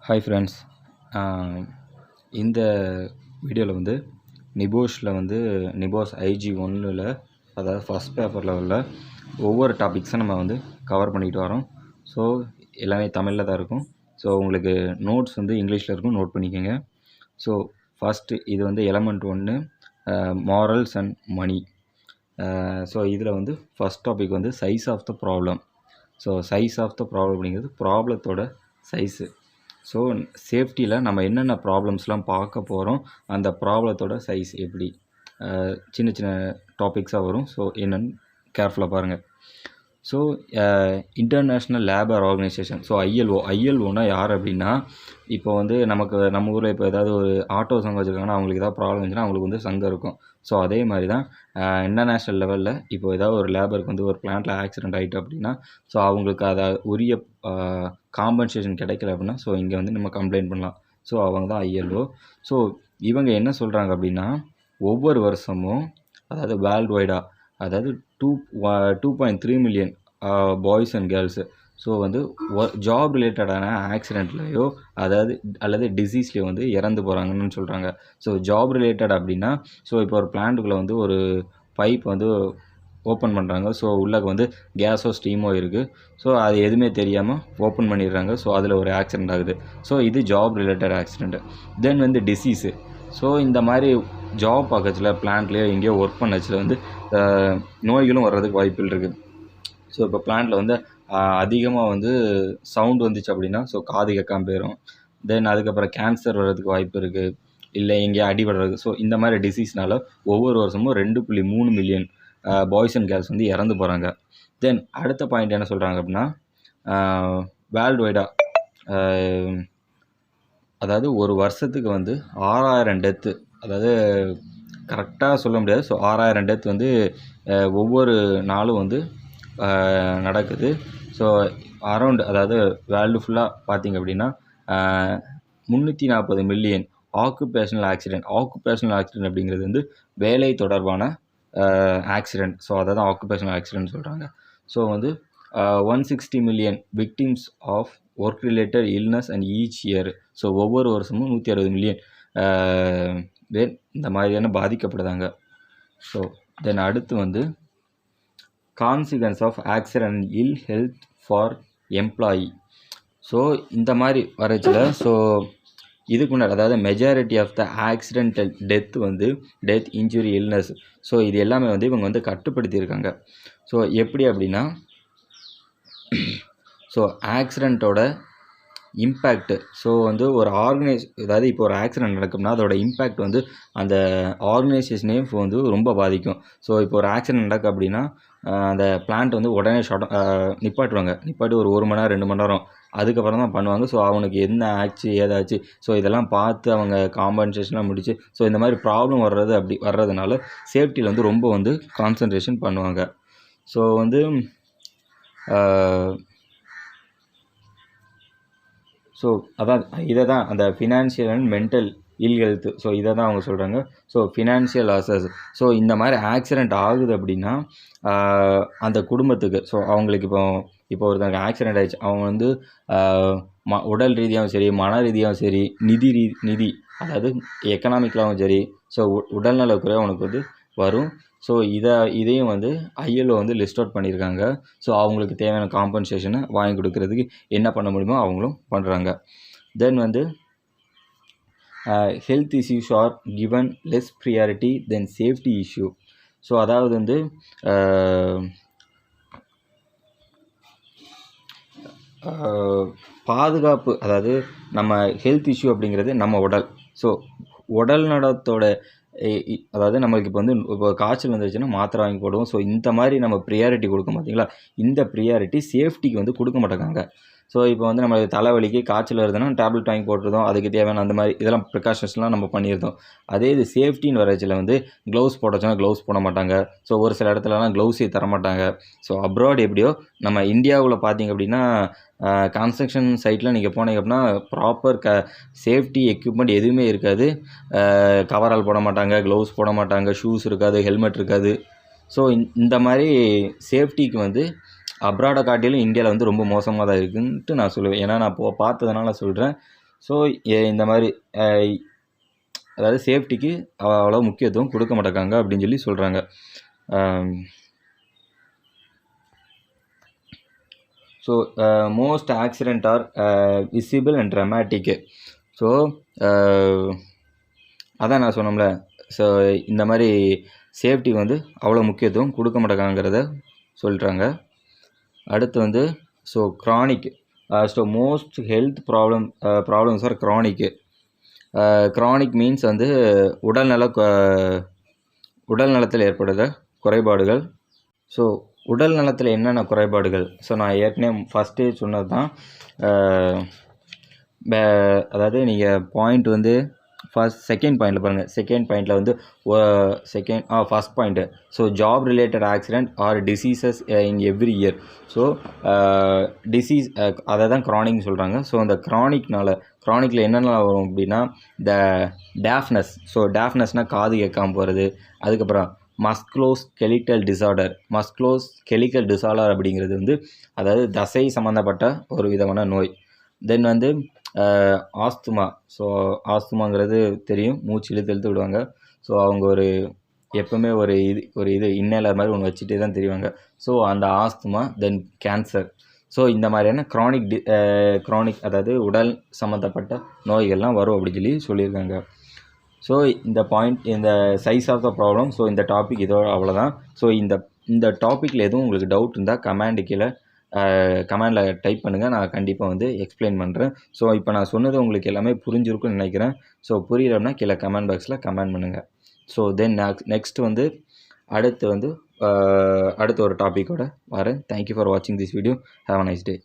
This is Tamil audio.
ஹாய் ஃப்ரெண்ட்ஸ், இந்த வீடியோவில் வந்து நிபோஷில் வந்து நிபோஷ் IG1ல் அதாவது ஃபஸ்ட் பேப்பர் லெவலில் ஒவ்வொரு டாபிக்ஸும் நம்ம வந்து கவர் பண்ணிக்கிட்டு வரோம். ஸோ எல்லாமே தமிழில் தான் இருக்கும். ஸோ உங்களுக்கு நோட்ஸ் வந்து இங்கிலீஷில் இருக்கும், நோட் பண்ணிக்கோங்க. ஸோ ஃபஸ்ட்டு இது வந்து element 1 morals and money. So இதில் வந்து ஃபஸ்ட் டாபிக் வந்து size of the problem. So size of the problem அப்படிங்கிறது ப்ராப்ளத்தோட சைஸு. ஸோ சேஃப்டியில் நம்ம என்னென்ன ப்ராப்ளம்ஸ்லாம் பார்க்க போகிறோம், அந்த ப்ராப்ளத்தோட சைஸ் எப்படி, சின்ன சின்ன டாபிக்ஸாக வரும். ஸோ என்னென்னு கேர்ஃபுல்லாக பாருங்கள். So international labour organisation, so ஐஎல்ஓனா யார் அப்படின்னா, இப்போ வந்து நம்ம ஊரில் இப்போ ஏதாவது ஒரு ஆட்டோ சங்கம் வச்சுருக்காங்கன்னா அவங்களுக்கு ஏதாவது ப்ராப்ளம் இருந்துச்சுன்னா அவங்களுக்கு வந்து சங்கம் இருக்கும். ஸோ அதே மாதிரி தான் இன்டர்நேஷ்னல் லெவலில் இப்போ ஏதாவது ஒரு லேபருக்கு வந்து ஒரு பிளான்ட்டில் ஆக்சிடென்ட் ஆகிட்டு அப்படின்னா, ஸோ அவங்களுக்கு அதை உரிய காம்பன்சேஷன் கிடைக்கல அப்படின்னா, ஸோ இங்கே வந்து நம்ம கம்ப்ளைண்ட் பண்ணலாம். ஸோ அவங்க தான் ஐஎல்ஓ. ஸோ இவங்க என்ன சொல்கிறாங்க அப்படின்னா, ஒவ்வொரு வருஷமும் அதாவது வேர்ல்டு வைடாக அதாவது 2.3 million boys and girls so வந்து ஜாப் ரிலேட்டடான ஆக்சிடெண்ட்லேயோ அல்லது டிசீஸ்லேயோ வந்து இறந்து போகிறாங்கன்னு சொல்கிறாங்க. ஸோ ஜாப் ரிலேட்டட் அப்படின்னா, ஸோ இப்போ ஒரு பிளான்ட்டுக்குள்ளே வந்து ஒரு பைப் வந்து ஓப்பன் பண்ணுறாங்க. ஸோ உள்ளே வந்து கேஸோ ஸ்டீமோ இருக்குது. ஸோ அது எதுவுமே தெரியாமல் ஓப்பன் பண்ணிடுறாங்க. ஸோ அதில் ஒரு ஆக்சிடெண்ட் ஆகுது. ஸோ இது ஜாப் ரிலேட்டட் ஆக்சிடெண்ட்டு. தென் வந்து டிசீஸு. ஸோ இந்த மாதிரி ஜாப் பார்க்கச்சில் பிளான்ட்லேயோ எங்கேயோ ஒர்க் பண்ணச்சில் வந்து நோய்களும் வர்றதுக்கு வாய்ப்புகள் இருக்குது. ஸோ இப்போ பிளான்ட்டில் வந்து அதிகமாக வந்து சவுண்ட் வந்துச்சு அப்படின்னா, ஸோ காது கேட்காம போயிடும். தென் அதுக்கப்புறம் கேன்சர் வர்றதுக்கு வாய்ப்பு இருக்குது, இல்லை எங்கேயோ அடிபடுறது. ஸோ இந்த மாதிரி டிசீஸ்னால ஒவ்வொரு வருஷமும் 2.3 மில்லியன் பாய்ஸ் அண்ட் கேர்ள்ஸ் வந்து இறந்து போகிறாங்க. தென் அடுத்த பாயிண்ட் என்ன சொல்கிறாங்க அப்படின்னா, வேர்ல்டு வைடாக அதாவது ஒரு வருஷத்துக்கு வந்து 6000 டெத்து, அதாவது கரெக்டாக சொல்ல முடியாது. ஸோ 6000 டெத் வந்து ஒவ்வொரு நாளும் வந்து நடக்குது. ஸோ அரௌண்ட் அதாவது வேர்ல்டு ஃபுல்லாக பார்த்திங்க அப்படின்னா 340 மில்லியன் ஆக்குபேஷனல் ஆக்சிடெண்ட் அப்படிங்கிறது வந்து வேலை தொடர்பான ஆக்சிடெண்ட். ஸோ அதை தான் ஆக்குபேஷனல் ஆக்சிடெண்ட் சொல்கிறாங்க. ஸோ வந்து 160 million victims of work related illness and each year. So ஒவ்வொரு வருஷமும் 160 மில்லியன் பேர் இந்த மாதிரியான பாதிக்கப்படுதாங்க. ஸோ தென் அடுத்து வந்து consequences of accident and ill health for employee. So இந்த மாதிரி வரச்சில் ஸோ இதுக்கு முன்னாடி அதாவது majority of the accidental death injury illness. So இது எல்லாமே வந்து இவங்க வந்து கட்டுப்படுத்தியிருக்காங்க. ஸோ எப்படி அப்படின்னா, ஸோ ஆக்சிடெண்ட்டோட இம்பேக்ட்டு. ஸோ வந்து ஒரு அதாவது இப்போ ஒரு ஆக்சிடெண்ட் நடக்கும்னா அதோட இம்பேக்ட் வந்து அந்த ஆர்கனைசேஷனே இப்போ வந்து ரொம்ப பாதிக்கும். ஸோ இப்போ ஒரு ஆக்சிடெண்ட் நடக்கு அப்படின்னா அந்த பிளான்ட் வந்து உடனே நிப்பாட்டி ஒரு மணி நேரம் 2 மணி நேரம் அதுக்கப்புறம் தான் பண்ணுவாங்க. ஸோ அவனுக்கு என்ன ஆச்சு ஏதாச்சு ஸோ இதெல்லாம் பார்த்து அவங்க காம்பன்சேஷன்லாம் முடிச்சு ஸோ இந்த மாதிரி ப்ராப்ளம் வர்றதுனால சேஃப்டியில் வந்து ரொம்ப வந்து கான்சன்ட்ரேஷன் பண்ணுவாங்க. ஸோ வந்து ஸோ அதான் இதை தான் அந்த financial and mental ill health. So இதை தான் அவங்க சொல்கிறாங்க. So financial losses. ஸோ இந்த மாதிரி ஆக்சிடெண்ட் ஆகுது அப்படின்னா அந்த குடும்பத்துக்கு ஸோ அவங்களுக்கு இப்போ ஒருத்தங்க ஆக்சிடெண்ட் ஆகிடுச்சு, அவங்க வந்து உடல் ரீதியாகவும் சரி, மன ரீதியாகவும் சரி, நிதி அதாவது எக்கனாமிக்கலாகவும் சரி, ஸோ உடல்நலக்குறையாக அவனுக்கு வந்து வரும். ஸோ இதையும் வந்து ஐஎல்ஓ வந்து லிஸ்ட் அவுட் பண்ணியிருக்காங்க. ஸோ அவங்களுக்கு தேவையான காம்பன்சேஷனை வாங்கி கொடுக்கறதுக்கு என்ன பண்ண முடியுமோ அவங்களும் பண்ணுறாங்க. தென் வந்து health issues R given less priority தென் சேஃப்டி இஷ்யூ. ஸோ அதாவது வந்து பாதுகாப்பு, அதாவது நம்ம ஹெல்த் இஷ்யூ அப்படிங்கிறது நம்ம உடல். ஸோ உடல் நலத்தோட அதாவது நம்மளுக்கு இப்போ காய்ச்சல் வந்துருச்சுன்னா மாத்திரை வாங்கி போடுவோம். ஸோ இந்த மாதிரி நம்ம ப்ரியாரிட்டி கொடுக்கும் பார்த்தீங்களா, இந்த ப்ரியாரிட்டி சேஃப்டிக்கு வந்து கொடுக்க மாட்டேங்காங்க. ஸோ இப்போ வந்து நம்மளுக்கு தலைவலிக்கு காய்ச்சல் வருதுன்னா டேப்லெட் வாங்கி போட்டுருந்தோம், அதுக்கு தேவையான அந்த மாதிரி இதெல்லாம் ப்ரிகாஷன்ஸ்லாம் நம்ம பண்ணியிருந்தோம். அதே இது சேஃப்டின்னு வரச்சில் வந்து க்ளவுஸ் போடச்சுன்னா க்ளவுஸ் போட மாட்டாங்க. ஸோ ஒரு சில இடத்துலலாம் க்ளவுஸே தரமாட்டாங்க. ஸோ அப்ராட் எப்படியோ நம்ம இந்தியாவில் பார்த்திங்க அப்படின்னா கன்ஸ்ட்ரக்ஷன் சைட்டில் நீங்கள் போனீங்க அப்படின்னா ப்ராப்பர் சேஃப்டி எக்யூப்மெண்ட் எதுவுமே இருக்காது. கவரால் போட மாட்டாங்க, க்ளவுஸ் போட மாட்டாங்க, ஷூஸ் இருக்காது, ஹெல்மெட் இருக்காது. ஸோ இந்த மாதிரி சேஃப்டிக்கு வந்து அப்ராடை காட்டிலும் இந்தியாவில் வந்து ரொம்ப மோசமாக தான் இருக்குன்ட்டு நான் சொல்லுவேன். ஏன்னா நான் பார்த்ததுனால சொல்கிறேன். ஸோ இந்த மாதிரி அதாவது சேஃப்டிக்கு அவ்வளோ முக்கியத்துவம் கொடுக்க மாட்டாங்க அப்படின்னு சொல்லி சொல்கிறாங்க. So most accident are visible and dramatic. So அதான் நான் சொன்னோம்ல, ஸோ இந்த மாதிரி சேஃப்டிக்கு வந்து அவ்வளோ முக்கியத்துவம் கொடுக்க மாட்டாங்கிறத சொல்கிறாங்க. அடுத்து வந்து so chronic. So most health problems are chronic. Chronic means வந்து உடல் நலத்தில் ஏற்படுற குறைபாடுகள். ஸோ உடல் நலத்தில் என்னென்ன குறைபாடுகள்? ஸோ நான் ஏற்கனவே ஃபஸ்ட்டே சொன்னது தான். அதாவது நீங்கள் பாயிண்ட் வந்து செகண்ட் பாயிண்டில் பாருங்கள். செகண்ட் பாயிண்டில் வந்து first point, so job related accident or diseases in every year. So disease அதை தான் க்ரானிக்னு சொல்கிறாங்க. ஸோ அந்த க்ரானிக்கில் என்னென்ன வரும் அப்படின்னா, இந்த டேஃப்னஸ். ஸோ டேஃப்னஸ்னால் காது கேட்காம போகிறது. அதுக்கப்புறம் மஸ்குலோஸ்கெலிட்டல் டிசார்டர் அப்படிங்கிறது வந்து அதாவது தசை சம்மந்தப்பட்ட ஒரு விதமான நோய். தென் வந்து ஆஸ்துமா. ஸோ ஆஸ்துமாங்கிறது தெரியும், மூச்சு இழுத்து விடுவாங்க. ஸோ அவங்க எப்போவுமே ஒரு இன்னேலர் மாதிரி ஒன்று வச்சுட்டே தான் தெரிவாங்க. ஸோ அந்த ஆஸ்துமா. தென் கேன்சர். ஸோ இந்த மாதிரியான க்ரானிக் அதாவது உடல் சம்மந்தப்பட்ட நோய்கள்லாம் வரும் அப்படின்னு சொல்லியிருக்காங்க. ஸோ இந்த size of the problem. So இந்த டாபிக் இதோட அவ்வளோதான். ஸோ இந்த டாப்பிக்கில் எதுவும் உங்களுக்கு டவுட் இருந்தால் கமெண்டில் டைப் பண்ணுங்கள், நான் கண்டிப்பாக வந்து எக்ஸ்பிளைன் பண்ணுறேன். ஸோ இப்போ நான் சொன்னது உங்களுக்கு எல்லாமே புரிஞ்சிருக்குன்னு நினைக்கிறேன். ஸோ புரியலன்னா கீழே கமெண்ட் பாக்ஸில் கமெண்ட் பண்ணுங்கள். ஸோ தென் நெக்ஸ்ட் வந்து அடுத்த ஒரு டாப்பிக்கோட வரேன். தேங்க்யூ ஃபார் வாட்சிங் this video. Have a nice day.